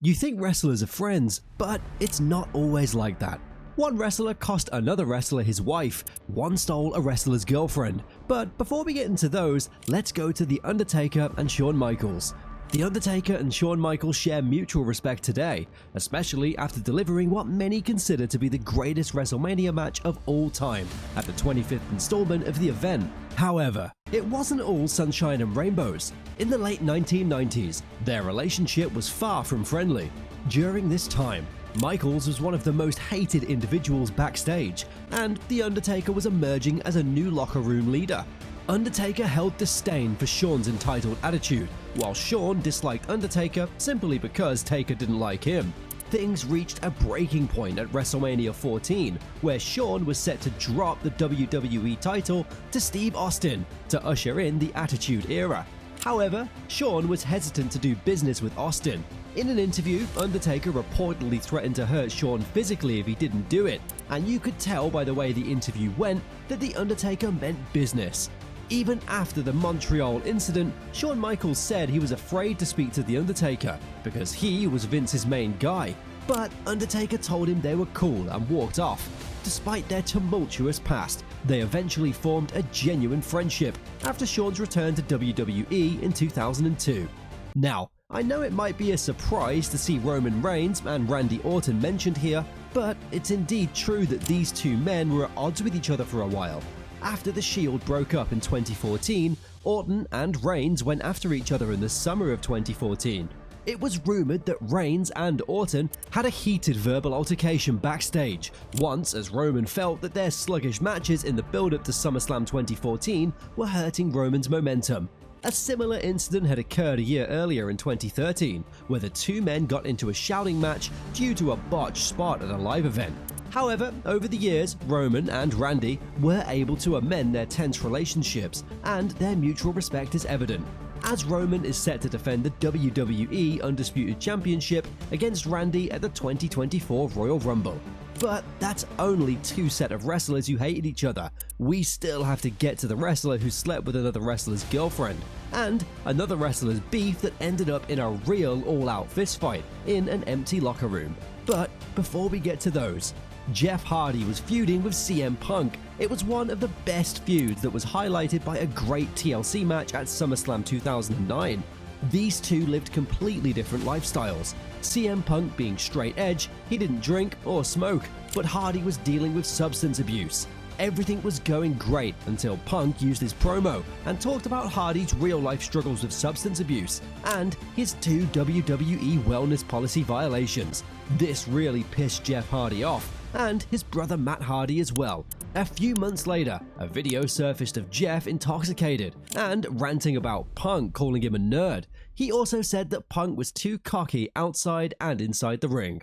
You think wrestlers are friends, but it's not always like that. One wrestler cost another wrestler his wife, one stole a wrestler's girlfriend. But before we get into those, let's go to The Undertaker and Shawn Michaels. The Undertaker and Shawn Michaels share mutual respect today, especially after delivering what many consider to be the greatest WrestleMania match of all time at the 25th installment of the event. However, it wasn't all sunshine and rainbows. In the late 1990s, their relationship was far from friendly. During this time, Michaels was one of the most hated individuals backstage, and The Undertaker was emerging as a new locker room leader. Undertaker held disdain for Shawn's entitled attitude, while Shawn disliked Undertaker simply because Taker didn't like him. Things reached a breaking point at WrestleMania 14, where Shawn was set to drop the WWE title to Steve Austin to usher in the Attitude Era. However, Shawn was hesitant to do business with Austin. In an interview, Undertaker reportedly threatened to hurt Shawn physically if he didn't do it, and you could tell by the way the interview went that The Undertaker meant business. Even after the Montreal incident, Shawn Michaels said he was afraid to speak to The Undertaker because he was Vince's main guy, but Undertaker told him they were cool and walked off. Despite their tumultuous past, they eventually formed a genuine friendship after Shawn's return to WWE in 2002. Now, I know it might be a surprise to see Roman Reigns and Randy Orton mentioned here, but it's indeed true that these two men were at odds with each other for a while. After the Shield broke up in 2014, Orton and Reigns went after each other in the summer of 2014. It was rumored that Reigns and Orton had a heated verbal altercation backstage, once as Roman felt that their sluggish matches in the build-up to SummerSlam 2014 were hurting Roman's momentum. A similar incident had occurred a year earlier in 2013, where the two men got into a shouting match due to a botched spot at a live event. However, over the years, Roman and Randy were able to amend their tense relationships, and their mutual respect is evident, as Roman is set to defend the WWE Undisputed Championship against Randy at the 2024 Royal Rumble. But that's only two set of wrestlers who hated each other. We still have to get to the wrestler who slept with another wrestler's girlfriend, and another wrestler's beef that ended up in a real all-out fistfight in an empty locker room. But before we get to those, Jeff Hardy was feuding with CM Punk. It was one of the best feuds that was highlighted by a great TLC match at SummerSlam 2009. These two lived completely different lifestyles. CM Punk being straight edge, he didn't drink or smoke, but Hardy was dealing with substance abuse. Everything was going great until Punk used his promo and talked about Hardy's real-life struggles with substance abuse and his two WWE wellness policy violations. This really pissed Jeff Hardy off, and his brother Matt Hardy as well. A few months later, a video surfaced of Jeff intoxicated and ranting about Punk calling him a nerd. He also said that Punk was too cocky outside and inside the ring.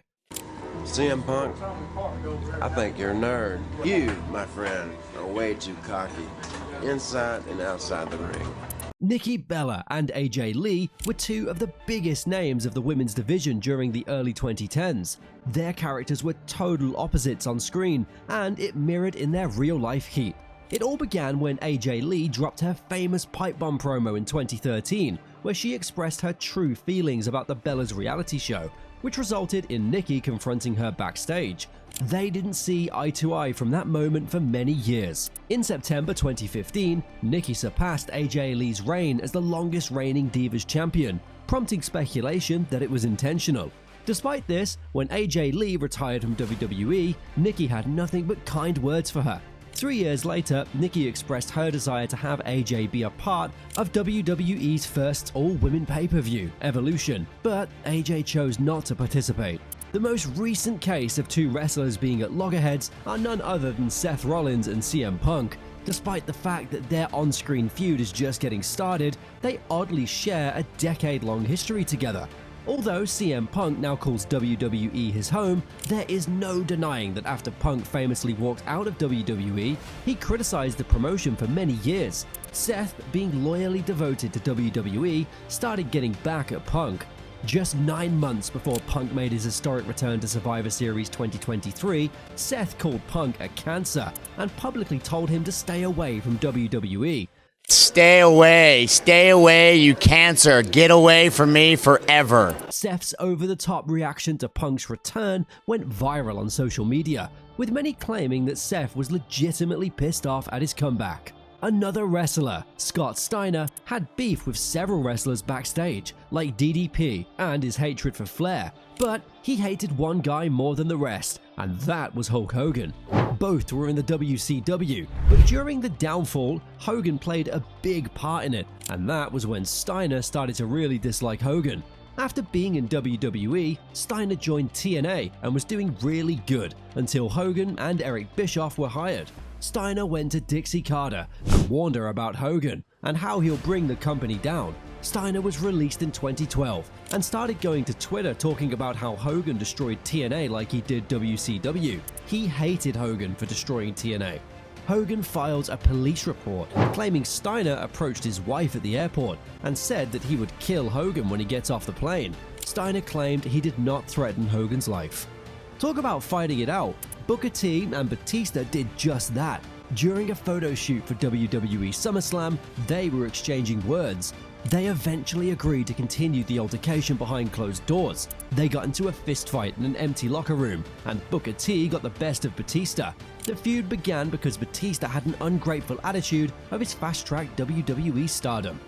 CM Punk, I think you're a nerd. You, my friend, are way too cocky, inside and outside the ring. Nikki Bella and AJ Lee were two of the biggest names of the women's division during the early 2010s. Their characters were total opposites on screen, and it mirrored in their real-life heat. It all began when AJ Lee dropped her famous pipe bomb promo in 2013, where she expressed her true feelings about the Bellas reality show, which resulted in Nikki confronting her backstage. They didn't see eye to eye from that moment for many years. In September 2015, Nikki surpassed AJ Lee's reign as the longest reigning Divas champion, prompting speculation that it was intentional. Despite this, when AJ Lee retired from WWE, Nikki had nothing but kind words for her. 3 years later, Nikki expressed her desire to have AJ be a part of WWE's first all-women pay-per-view, Evolution, but AJ chose not to participate. The most recent case of two wrestlers being at loggerheads are none other than Seth Rollins and CM Punk. Despite the fact that their on-screen feud is just getting started, they oddly share a decade-long history together. Although CM Punk now calls WWE his home, there is no denying that after Punk famously walked out of WWE, he criticized the promotion for many years. Seth, being loyally devoted to WWE, started getting back at Punk. Just 9 months before Punk made his historic return to Survivor Series 2023, Seth called Punk a cancer and publicly told him to stay away from WWE. Stay away, you cancer. Get away from me forever. Seth's over-the-top reaction to Punk's return went viral on social media, with many claiming that Seth was legitimately pissed off at his comeback. Another wrestler, Scott Steiner, had beef with several wrestlers backstage, like DDP and his hatred for Flair, but he hated one guy more than the rest, and that was Hulk Hogan. Both were in the WCW, but during the downfall, Hogan played a big part in it, and that was when Steiner started to really dislike Hogan. After being in WWE, Steiner joined TNA and was doing really good until Hogan and Eric Bischoff were hired. Steiner went to Dixie Carter and warned her about Hogan and how he'll bring the company down. Steiner was released in 2012 and started going to Twitter talking about how Hogan destroyed TNA like he did WCW. He hated Hogan for destroying TNA. Hogan filed a police report claiming Steiner approached his wife at the airport and said that he would kill Hogan when he gets off the plane. Steiner claimed he did not threaten Hogan's life. Talk about fighting it out. Booker T and Batista did just that. During a photo shoot for WWE SummerSlam, they were exchanging words. They eventually agreed to continue the altercation behind closed doors. They got into a fistfight in an empty locker room, and Booker T got the best of Batista. The feud began because Batista had an ungrateful attitude of his fast-track WWE stardom.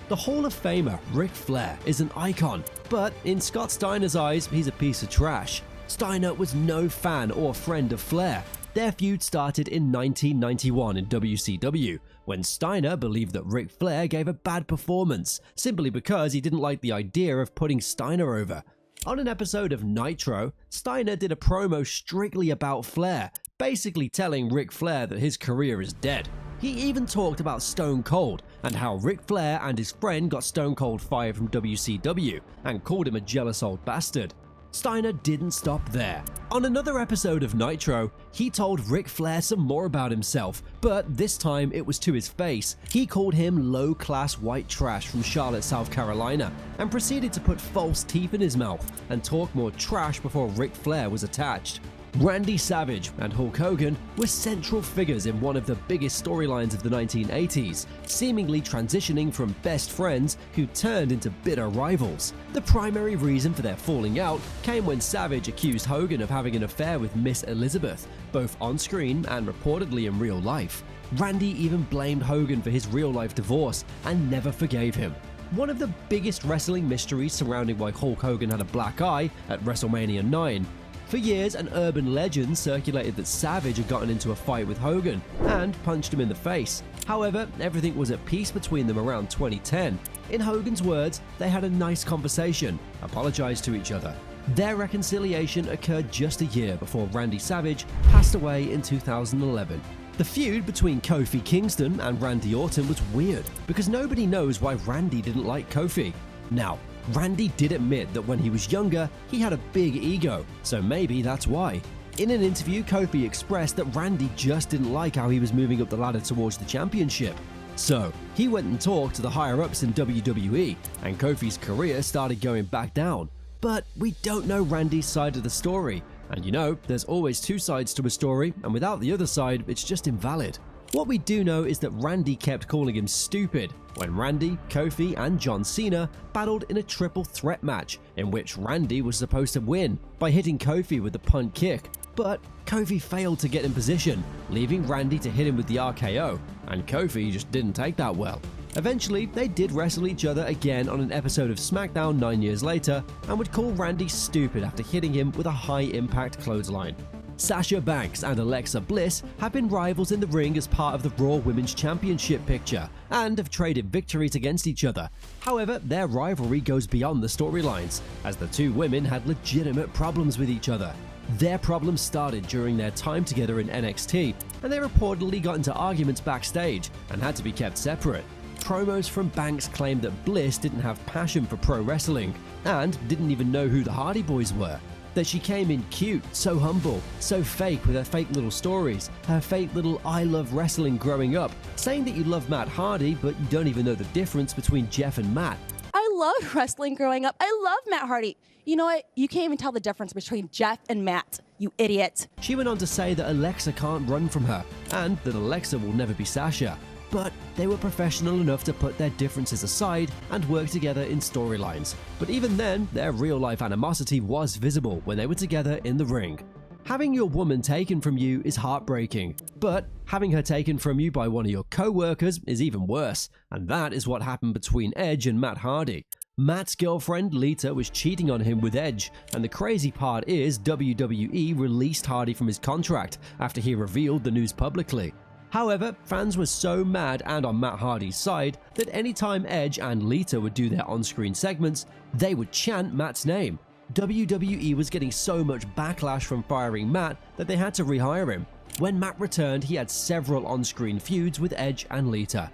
The Hall of Famer Ric Flair is an icon, but in Scott Steiner's eyes, he's a piece of trash. Steiner was no fan or friend of Flair. Their feud started in 1991 in WCW, when Steiner believed that Ric Flair gave a bad performance, simply because he didn't like the idea of putting Steiner over. On an episode of Nitro, Steiner did a promo strictly about Flair, basically telling Ric Flair that his career is dead. He even talked about Stone Cold and how Ric Flair and his friend got Stone Cold fired from WCW and called him a jealous old bastard. Steiner didn't stop there. On another episode of Nitro, he told Ric Flair some more about himself, but this time it was to his face. He called him low-class white trash from Charlotte, South Carolina, and proceeded to put false teeth in his mouth and talk more trash before Ric Flair was attached. Randy Savage and Hulk Hogan were central figures in one of the biggest storylines of the 1980s, seemingly transitioning from best friends who turned into bitter rivals. The primary reason for their falling out came when Savage accused Hogan of having an affair with Miss Elizabeth, both on-screen and reportedly in real life. Randy even blamed Hogan for his real-life divorce and never forgave him. One of the biggest wrestling mysteries surrounding why Hulk Hogan had a black eye at WrestleMania 9. For years, an urban legend circulated that Savage had gotten into a fight with Hogan and punched him in the face. However, everything was at peace between them around 2010. In Hogan's words, they had a nice conversation, apologized to each other. Their reconciliation occurred just a year before Randy Savage passed away in 2011. The feud between Kofi Kingston and Randy Orton was weird because nobody knows why Randy didn't like Kofi. Now, Randy did admit that when he was younger, he had a big ego, so maybe that's why. In an interview, Kofi expressed that Randy just didn't like how he was moving up the ladder towards the championship. So, he went and talked to the higher-ups in WWE, and Kofi's career started going back down. But we don't know Randy's side of the story, and you know, there's always two sides to a story, and without the other side, it's just invalid. What we do know is that Randy kept calling him stupid when Randy, Kofi, and John Cena battled in a triple threat match in which Randy was supposed to win by hitting Kofi with the punt kick. But Kofi failed to get in position, leaving Randy to hit him with the RKO, and Kofi just didn't take that well. Eventually, they did wrestle each other again on an episode of SmackDown 9 years later and would call Randy stupid after hitting him with a high-impact clothesline. Sasha Banks and Alexa Bliss have been rivals in the ring as part of the Raw Women's Championship picture and have traded victories against each other. However, their rivalry goes beyond the storylines, as the two women had legitimate problems with each other. Their problems started during their time together in NXT, and they reportedly got into arguments backstage and had to be kept separate. Promos from Banks claimed that Bliss didn't have passion for pro wrestling and didn't even know who the Hardy Boys were. That she came in cute, so humble, so fake with her fake little stories, her fake little I love wrestling growing up, saying that you love Matt Hardy but you don't even know the difference between Jeff and Matt. I loved wrestling growing up. I love Matt Hardy. You know what? You can't even tell the difference between Jeff and Matt, you idiot. She went on to say that Alexa can't run from her and that Alexa will never be Sasha. but they were professional enough to put their differences aside and work together in storylines. But even then, their real-life animosity was visible when they were together in the ring. Having your woman taken from you is heartbreaking, but having her taken from you by one of your co-workers is even worse, and that is what happened between Edge and Matt Hardy. Matt's girlfriend, Lita, was cheating on him with Edge, and the crazy part is WWE released Hardy from his contract after he revealed the news publicly. However, fans were so mad and on Matt Hardy's side that anytime Edge and Lita would do their on-screen segments, they would chant Matt's name. WWE was getting so much backlash from firing Matt that they had to rehire him. When Matt returned, he had several on-screen feuds with Edge and Lita.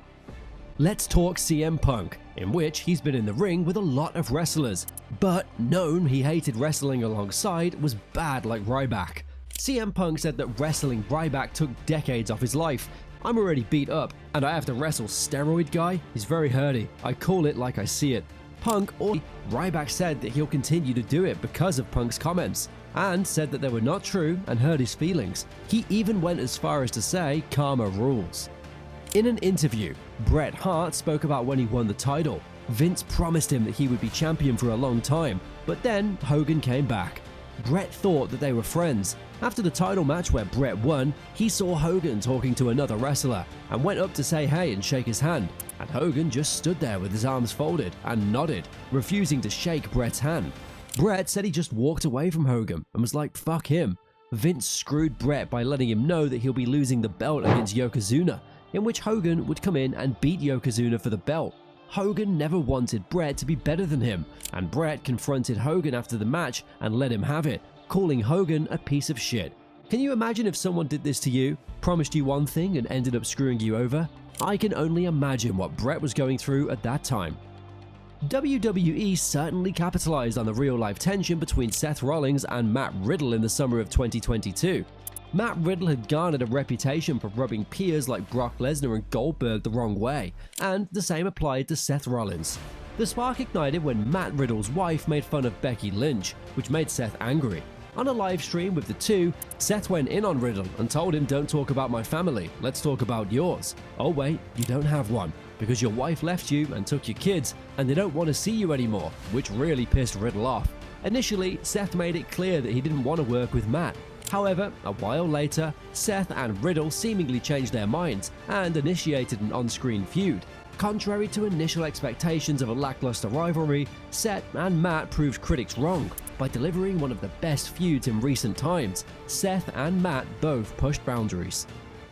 Let's talk CM Punk, in which he's been in the ring with a lot of wrestlers, but known he hated wrestling alongside was bad like Ryback. CM Punk said that wrestling Ryback took decades off his life. I'm already beat up, and I have to wrestle steroid guy? He's very hurty. I call it like I see it. Punk or Ryback said that he'll continue to do it because of Punk's comments, and said that they were not true and hurt his feelings. He even went as far as to say karma rules. In an interview, Bret Hart spoke about when he won the title. Vince promised him that he would be champion for a long time, but then Hogan came back. Bret thought that they were friends. After the title match where Bret won, he saw Hogan talking to another wrestler and went up to say hey and shake his hand, and Hogan just stood there with his arms folded and nodded, refusing to shake Bret's hand. Bret said he just walked away from Hogan and was like, fuck him. Vince screwed Bret by letting him know that he'll be losing the belt against Yokozuna, in which Hogan would come in and beat Yokozuna for the belt. Hogan never wanted Bret to be better than him, and Bret confronted Hogan after the match and let him have it, calling Hogan a piece of shit. Can you imagine if someone did this to you, promised you one thing and ended up screwing you over? I can only imagine what Bret was going through at that time. WWE certainly capitalized on the real-life tension between Seth Rollins and Matt Riddle in the summer of 2022. Matt Riddle had garnered a reputation for rubbing peers like Brock Lesnar and Goldberg the wrong way, and the same applied to Seth Rollins. The spark ignited when Matt Riddle's wife made fun of Becky Lynch, which made Seth angry. On a live stream with the two, Seth went in on Riddle and told him, don't talk about my family, let's talk about yours. Oh wait, you don't have one, because your wife left you and took your kids, and they don't want to see you anymore, which really pissed Riddle off. Initially, Seth made it clear that he didn't want to work with Matt. However, a while later, Seth and Riddle seemingly changed their minds and initiated an on-screen feud. Contrary to initial expectations of a lackluster rivalry, Seth and Matt proved critics wrong by delivering one of the best feuds in recent times. Seth and Matt both pushed boundaries.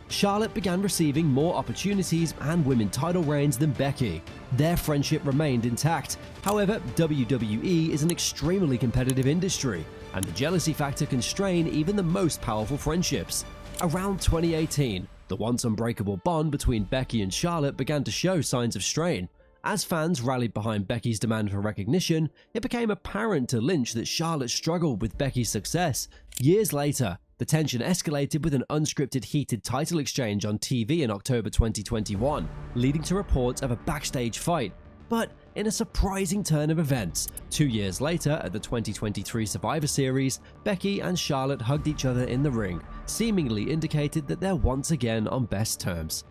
Charlotte began receiving more opportunities and women title reigns than Becky. Their friendship remained intact. However, WWE is an extremely competitive industry, and the jealousy factor can strain even the most powerful friendships. Around 2018, the once unbreakable bond between Becky and Charlotte began to show signs of strain. As fans rallied behind Becky's demand for recognition, it became apparent to Lynch that Charlotte struggled with Becky's success. Years later, the tension escalated with an unscripted heated title exchange on TV in October 2021, leading to reports of a backstage fight. But in a surprising turn of events, 2 years later at the 2023 Survivor Series, Becky and Charlotte hugged each other in the ring, seemingly indicated that they're once again on best terms.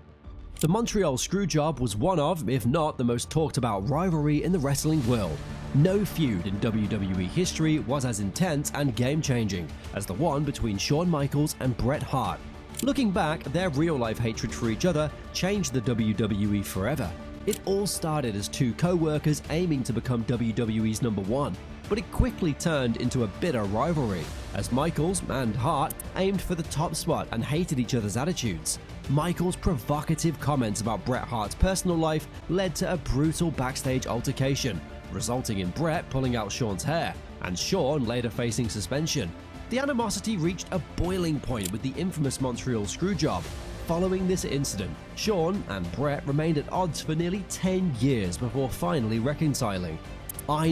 The Montreal Screwjob was one of, if not the most talked about rivalry in the wrestling world. No feud in WWE history was as intense and game-changing as the one between Shawn Michaels and Bret Hart. Looking back, their real-life hatred for each other changed the WWE forever. It all started as two co-workers aiming to become WWE's #1, but it quickly turned into a bitter rivalry, as Michaels and Hart aimed for the top spot and hated each other's attitudes. Michaels' provocative comments about Bret Hart's personal life led to a brutal backstage altercation, resulting in Bret pulling out Shawn's hair, and Shawn later facing suspension. The animosity reached a boiling point with the infamous Montreal Screwjob. Following this incident, Shawn and Bret remained at odds for nearly 10 years before finally reconciling.